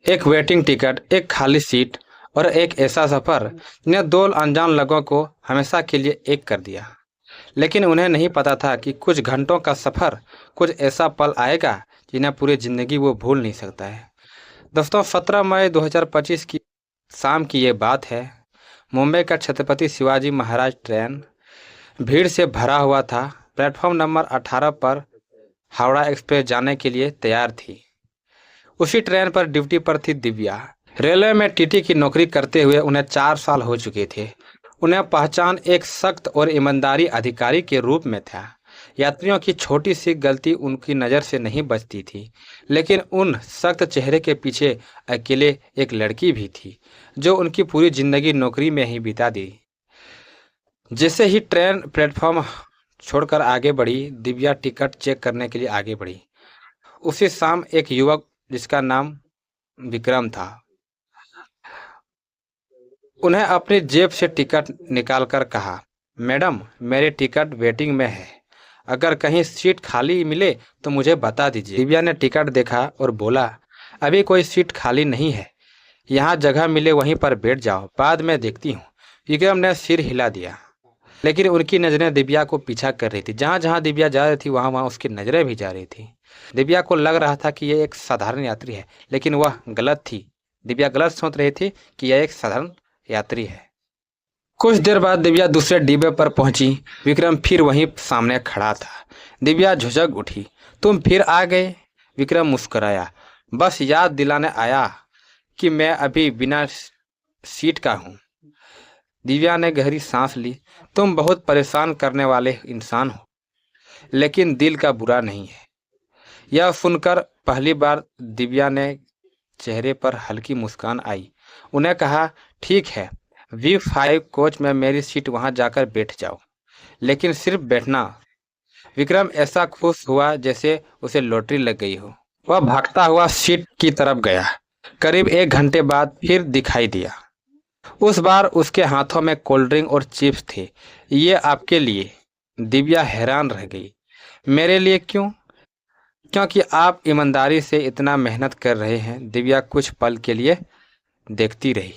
एक waiting ticket, एक खाली सीट और एक ऐसा सफ़र ने दो अनजान लोगों को हमेशा के लिए एक कर दिया। लेकिन उन्हें नहीं पता था कि कुछ घंटों का सफ़र, कुछ ऐसा पल आएगा जिन्हें पूरी ज़िंदगी वो भूल नहीं सकता है। दोस्तों, 17 मई 2025 की शाम की ये बात है। मुंबई का छत्रपति शिवाजी महाराज ट्रेन भीड़ से भरा हुआ था। प्लेटफॉर्म नंबर 18 पर हावड़ा एक्सप्रेस जाने के लिए तैयार थी। उसी ट्रेन पर ड्यूटी पर थी दिव्या। रेलवे में टीटी की नौकरी करते हुए उन्हें 4 साल हो चुके थे। उन्हें पहचान एक सख्त और ईमानदारी अधिकारी के रूप में था। यात्रियों की छोटी सी गलती उनकी नज़र से नहीं बचती थी, लेकिन उन सख्त चेहरे के पीछे अकेले एक लड़की भी थी जो उनकी पूरी जिंदगी नौकरी में ही बिता दी। जैसे ही ट्रेन प्लेटफॉर्म छोड़कर आगे बढ़ी, दिव्या टिकट चेक करने के लिए आगे बढ़ी। उसी शाम एक युवक जिसका नाम विक्रम था, उन्हें अपनी जेब से टिकट निकालकर कहा, मैडम, मेरी टिकट वेटिंग में है। अगर कहीं सीट खाली मिले तो मुझे बता दीजिए। दिव्या ने टिकट देखा और बोला, अभी कोई सीट खाली नहीं है। यहाँ जगह मिले वहीं पर बैठ जाओ, बाद में देखती हूँ। विक्रम ने सिर हिला दिया, लेकिन उनकी नज़रें दिव्या को पीछा कर रही थी। जहाँ जहाँ दिव्या जा रही थी वहाँ वहाँ उसकी नज़रें भी जा रही थी। दिव्या को लग रहा था कि यह एक साधारण यात्री है, लेकिन वह गलत थी। दिव्या गलत सोच रही थी कि यह एक साधारण यात्री है। कुछ देर बाद दिव्या दूसरे डिब्बे पर पहुंची। विक्रम फिर वहीं सामने खड़ा था। दिव्या झुझक उठी, तुम फिर आ गए? विक्रम मुस्कुराया, बस याद दिलाने आया कि मैं अभी बिना सीट का हूँ। दिव्या ने गहरी सांस ली, तुम बहुत परेशान करने वाले इंसान हो, लेकिन दिल का बुरा नहीं है। यह सुनकर पहली बार दिव्या ने चेहरे पर हल्की मुस्कान आई। उन्हें कहा, ठीक है, V5 कोच में मेरी सीट, वहां जाकर बैठ जाओ, लेकिन सिर्फ बैठना। विक्रम ऐसा खुश हुआ जैसे उसे लॉटरी लग गई हो। वह भागता हुआ सीट की तरफ गया। करीब 1 घंटे बाद फिर दिखाई दिया। उस बार उसके हाथों में कोल्ड ड्रिंक और चिप्स थे। ये आपके लिए। दिव्या हैरान रह गई, मेरे लिए क्यों? क्योंकि आप ईमानदारी से इतना मेहनत कर रहे हैं। दिव्या कुछ पल के लिए देखती रही।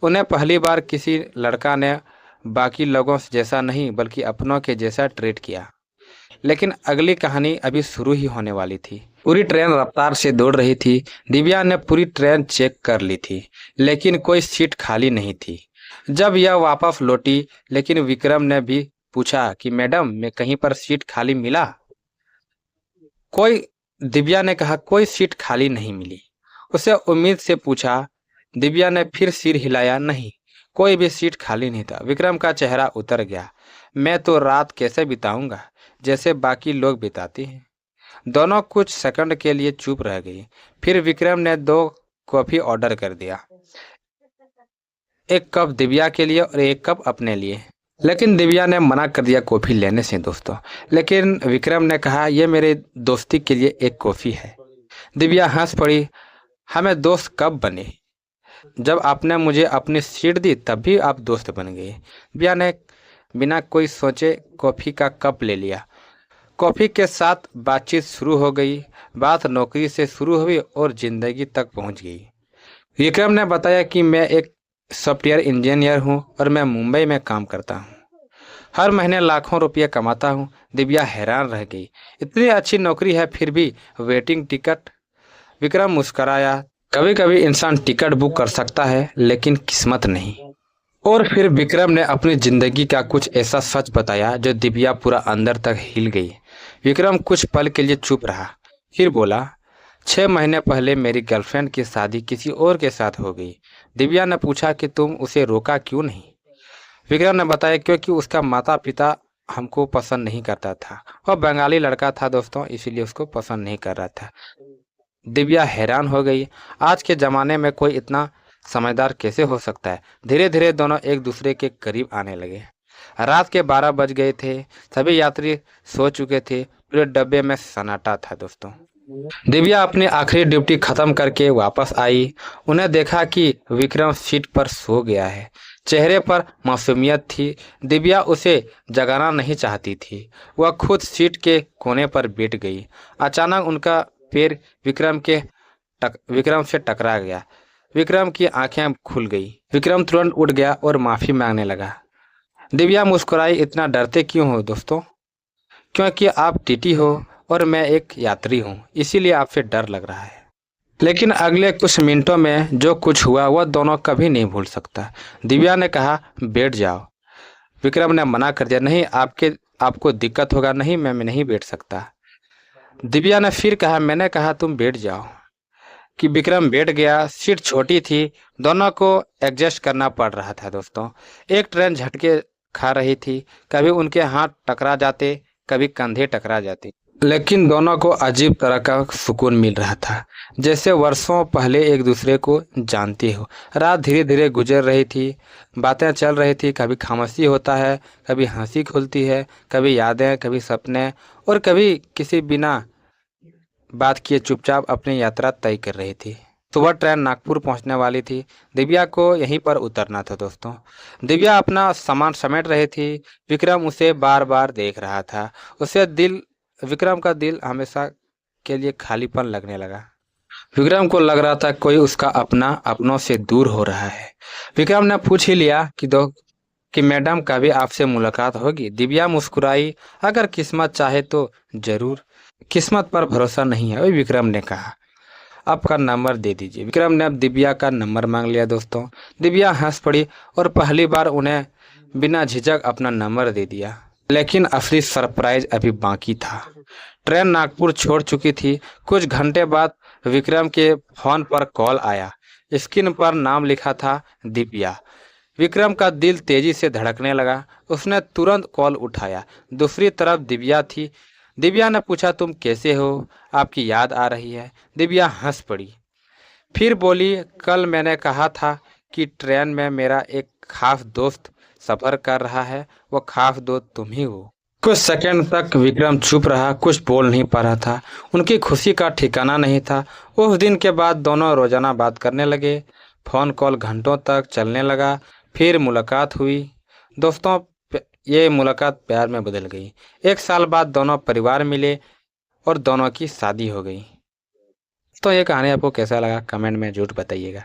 उन्हें पहली बार किसी लड़का ने बाकी लोगों से जैसा नहीं बल्कि अपनों के जैसा ट्रीट किया। लेकिन अगली कहानी अभी शुरू ही होने वाली थी। पूरी ट्रेन रफ्तार से दौड़ रही थी। दिव्या ने पूरी ट्रेन चेक कर ली थी, लेकिन कोई सीट खाली नहीं थी। जब यह वापस लौटी, लेकिन विक्रम ने भी पूछा कि मैडम, मैं कहीं पर सीट खाली मिला? कोई दिव्या ने कहा, कोई सीट खाली नहीं मिली। उसे उम्मीद से पूछा। दिव्या ने फिर सिर हिलाया, नहीं, कोई भी सीट खाली नहीं था। विक्रम का चेहरा उतर गया। मैं तो रात कैसे बिताऊंगा, जैसे बाकी लोग बिताते हैं। दोनों कुछ सेकंड के लिए चुप रह गई। फिर विक्रम ने 2 कॉफी ऑर्डर कर दिया, एक कप दिव्या के लिए और एक कप अपने लिए। लेकिन दिव्या ने मना कर दिया कॉफ़ी लेने से दोस्तों। लेकिन विक्रम ने कहा, यह मेरे दोस्ती के लिए एक कॉफ़ी है। दिव्या हंस पड़ी, हमें दोस्त कब बने? जब आपने मुझे अपनी सीट दी तब भी आप दोस्त बन गए। दिव्या ने बिना कोई सोचे कॉफ़ी का कप ले लिया। कॉफ़ी के साथ बातचीत शुरू हो गई। बात नौकरी से शुरू हुई और ज़िंदगी तक पहुंच गई। विक्रम ने बताया कि मैं एक सॉफ्टवेयर इंजीनियर हूं और मैं मुंबई में काम करता हूं। हर महीने लाखों रुपये कमाता हूं। दिव्या हैरान रह गई, इतनी अच्छी नौकरी है फिर भी वेटिंग टिकट? विक्रम मुस्कराया, कभी कभी इंसान टिकट बुक कर सकता है, लेकिन किस्मत नहीं। और फिर विक्रम ने अपनी जिंदगी का कुछ ऐसा सच बताया जो दिव्या पूरा अंदर तक हिल गई। विक्रम कुछ पल के लिए चुप रहा, फिर बोला, 6 महीने पहले मेरी गर्लफ्रेंड की शादी किसी और के साथ हो गई। दिव्या ने पूछा कि तुम उसे रोका क्यों नहीं? विक्रम ने बताया, क्योंकि उसका माता पिता हमको पसंद नहीं करता था। वह बंगाली लड़का था दोस्तों, इसीलिए उसको पसंद नहीं कर रहा था। दिव्या हैरान हो गई, आज के ज़माने में कोई इतना समझदार कैसे हो सकता है? धीरे धीरे दोनों एक दूसरे के करीब आने लगे। रात के 12 बज गए थे। सभी यात्री सो चुके थे। पूरे डब्बे में सन्नाटा था दोस्तों। दिव्या अपनी आखिरी ड्यूटी खत्म करके वापस आई। उन्हें देखा कि विक्रम सीट पर सो गया है। चेहरे पर मासूमियत थी। दिव्या उसे जगाना नहीं चाहती थी। वह खुद सीट के कोने पर बैठ गई। अचानक उनका पैर विक्रम के विक्रम से टकरा गया। विक्रम की आंखें खुल गई। विक्रम तुरंत उठ गया और माफी मांगने लगा। दिव्या मुस्कुराई, इतना डरते क्यों हो दोस्तों? क्योंकि आप टीटी हो और मैं एक यात्री हूँ, इसीलिए आपसे डर लग रहा है। लेकिन अगले कुछ मिनटों में जो कुछ हुआ वह दोनों कभी नहीं भूल सकता। दिव्या ने कहा, बैठ जाओ। विक्रम ने मना कर दिया, नहीं, आपको दिक्कत होगा। नहीं, मैं नहीं बैठ सकता। दिव्या ने फिर कहा, मैंने कहा तुम बैठ जाओ। कि विक्रम बैठ गया। सीट छोटी थी, दोनों को एडजस्ट करना पड़ रहा था दोस्तों। एक ट्रेन झटके खा रही थी, कभी उनके हाथ टकरा जाते, कभी कंधे टकरा जाते, लेकिन दोनों को अजीब तरह का सुकून मिल रहा था, जैसे वर्षों पहले एक दूसरे को जानते हो। रात धीरे धीरे गुजर रही थी, बातें चल रही थी, कभी खामोशी होता है, कभी हंसी खुलती है, कभी यादें, कभी सपने, और कभी किसी बिना बात किए चुपचाप अपनी यात्रा तय कर रही थी। सुबह ट्रेन नागपुर पहुंचने वाली थी। दिव्या को यहीं पर उतरना था दोस्तों। दिव्या अपना सामान समेट रही थी। विक्रम उसे बार बार देख रहा था। विक्रम का दिल हमेशा के लिए खालीपन लगने लगा। विक्रम को लग रहा था कोई उसका अपना अपनों से दूर हो रहा है। विक्रम ने पूछ ही लिया कि मैडम, कभी आपसे मुलाकात होगी? दिव्या मुस्कुराई, अगर किस्मत चाहे तो जरूर। किस्मत पर भरोसा नहीं है, विक्रम ने कहा। आपका नंबर दे दीजिए। विक्रम ने अब दिव्या का नंबर मांग लिया दोस्तों। दिव्या हंस पड़ी और पहली बार उन्हें बिना झिझक अपना नंबर दे दिया। लेकिन असली सरप्राइज अभी बाकी था। ट्रेन नागपुर छोड़ चुकी थी। कुछ घंटे बाद विक्रम के फोन पर कॉल आया। स्क्रीन पर नाम लिखा था, दिव्या। विक्रम का दिल तेजी से धड़कने लगा। उसने तुरंत कॉल उठाया। दूसरी तरफ दिव्या थी। दिव्या ने पूछा, तुम कैसे हो? आपकी याद आ रही है? दिव्या हंस पड़ी, फिर बोली, कल मैंने कहा था कि ट्रेन में मेरा एक खास दोस्त सफर कर रहा है, वो खास दोस्त तुम ही हो। कुछ सेकंड तक विक्रम चुप रहा, कुछ बोल नहीं पा रहा था। उनकी खुशी का ठिकाना नहीं था। उस दिन के बाद दोनों रोजाना बात करने लगे। फोन कॉल घंटों तक चलने लगा। फिर मुलाकात हुई दोस्तों। ये मुलाकात प्यार में बदल गई। एक साल बाद दोनों परिवार मिले और दोनों की शादी हो गई। तो ये कहानी आपको कैसा लगा, कमेंट में जरूर बताइएगा।